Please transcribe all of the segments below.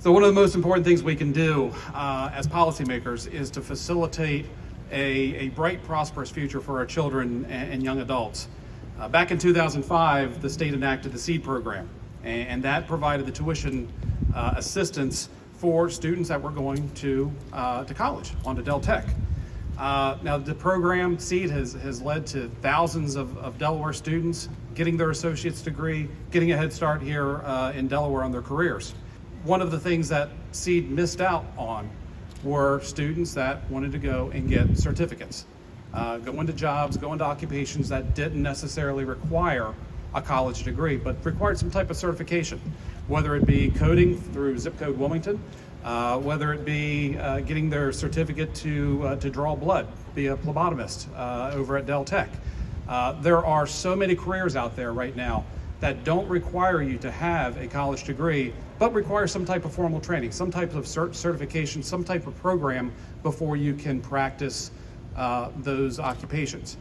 So one of the most important things we can do as policymakers is to facilitate a bright, prosperous future for our children and young adults. Back in 2005, the state enacted the SEED program, and that provided the tuition assistance for students that were going to college, onto Del Tech. Now the program, SEED, has led to thousands of Delaware students getting their associate's degree, getting a head start here in Delaware on their careers. One of the things that SEED missed out on were students that wanted to go and get certificates, go into jobs, go into occupations that didn't necessarily require a college degree, but required some type of certification, whether it be coding through Zip Code Wilmington, whether it be getting their certificate to draw blood, be a phlebotomist over at Del Tech. There are so many careers out there right now that don't require you to have a college degree, but require some type of formal training, some type of certification, some type of program before you can practice those occupations.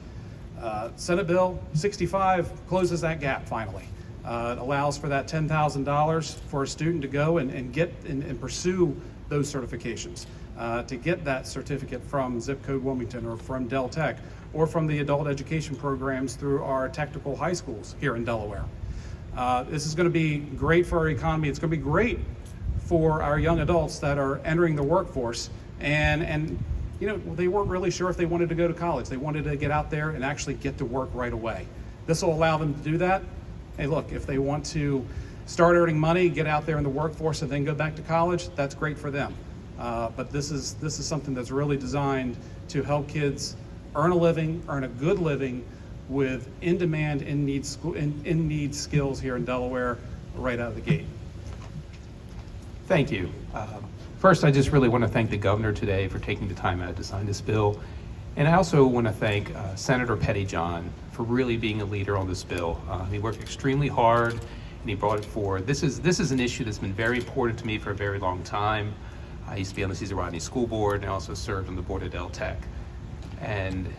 Senate Bill 65 closes that gap finally. It allows for that $10,000 for a student to go and get and pursue those certifications, to get that certificate from Zip Code Wilmington or from Del Tech or from the adult education programs through our technical high schools here in Delaware. This is going to be great for our economy. It's going to be great for our young adults that are entering the workforce and you know, they weren't really sure if they wanted to go to college. They wanted to get out there and actually get to work right away. This will allow them to do that. Hey, look, if they want to start earning money, get out there in the workforce and then go back to college, that's great for them. But this is something that's really designed to help kids earn a living, earn a good living with in-demand, in-need skills here in Delaware right out of the gate. Thank you. First, I just really want to thank the governor today for taking the time out to sign this bill. And I also want to thank Senator Pettyjohn for really being a leader on this bill. He worked extremely hard and he brought it forward. This is an issue that's been very important to me for a very long time. I used to be on the Cesar Rodney School Board and I also served on the board of Del Tech. And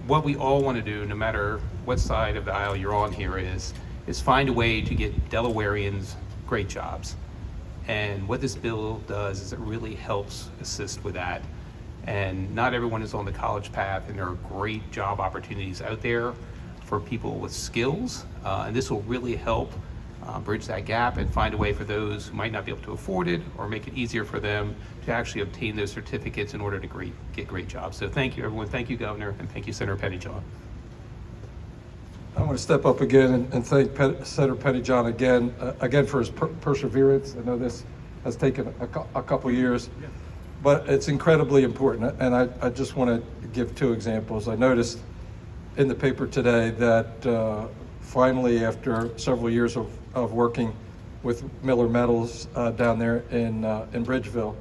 what we all want to do, no matter what side of the aisle you're on here, is find a way to get Delawareans great jobs. And what this bill does is it really helps assist with that. And not everyone is on the college path, and there are great job opportunities out there for people with skills. And this will really help bridge that gap and find a way for those who might not be able to afford it or make it easier for them to actually obtain those certificates in order to get great jobs. So thank you, everyone. Thank you, Governor, and thank you, Senator Pettyjohn. I want to step up again and thank Senator Pettyjohn again for his perseverance. I know this has taken a couple years, but it's incredibly important. And I just want to give two examples. I noticed in the paper today that finally, after several years of working with Miller Metals down there in Bridgeville,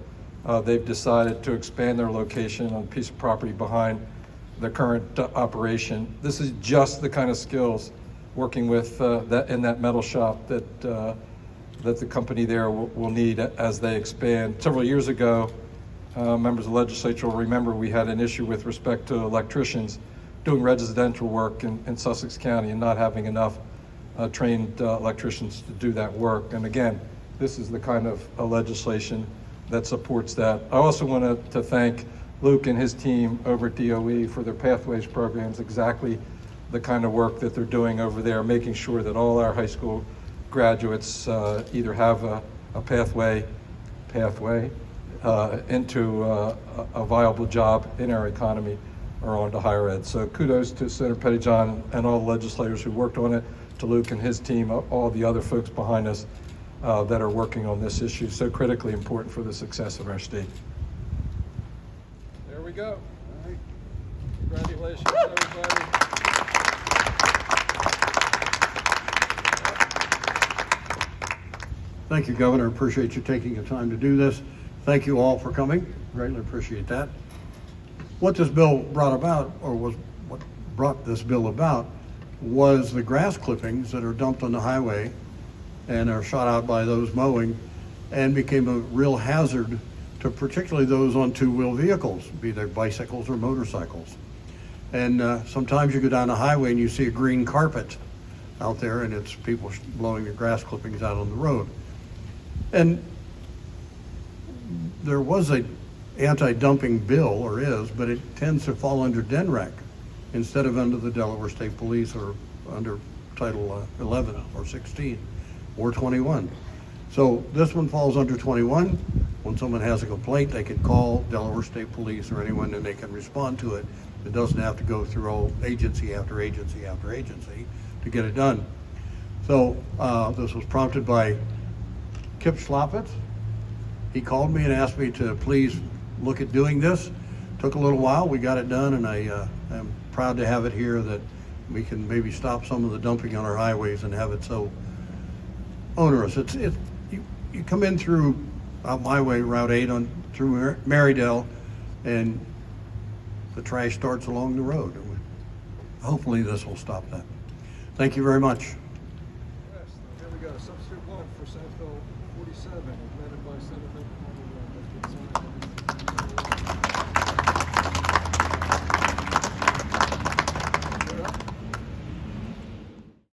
they've decided to expand their location on a piece of property behind the current operation. This is just the kind of skills working with that metal shop that the company there will need as they expand. Several years ago, members of the legislature will remember we had an issue with respect to electricians doing residential work in Sussex County and not having enough trained electricians to do that work. And again, this is the kind of legislation that supports that. I also want to thank Luke and his team over at DOE for their Pathways programs, exactly the kind of work that they're doing over there, making sure that all our high school graduates either have a pathway into a viable job in our economy or on to higher ed. So kudos to Senator Pettyjohn and all the legislators who worked on it, to Luke and his team, all the other folks behind us that are working on this issue, so critically important for the success of our state. There we go. All right. Congratulations, everybody. Thank you, Governor. Appreciate you taking the time to do this. Thank you all for coming. Greatly appreciate that. What this bill brought about, or was what brought this bill about, was the grass clippings that are dumped on the highway and are shot out by those mowing and became a real hazard to particularly those on two-wheel vehicles, be they bicycles or motorcycles. And sometimes you go down the highway and you see a green carpet out there and it's people blowing the grass clippings out on the road. And there was a anti-dumping bill, or is, but it tends to fall under DNRAC instead of under the Delaware State Police or under Title 11 or 16 or 21. So this one falls under 21. When someone has a complaint, they can call Delaware State Police or anyone and they can respond to it. It doesn't have to go through all agency after agency after agency to get it done. So this was prompted by Kip Schlopitz. He called me and asked me to please look at doing this. Took a little while, we got it done, and I'm proud to have it here that we can maybe stop some of the dumping on our highways and have it so onerous. You come in through my way, Route 8 through Marydale, and the trash starts along the road. Hopefully this will stop that. Thank you very much. Yes, here we go. Substitute 1 for Senate Bill 47, amended by Senator Carney.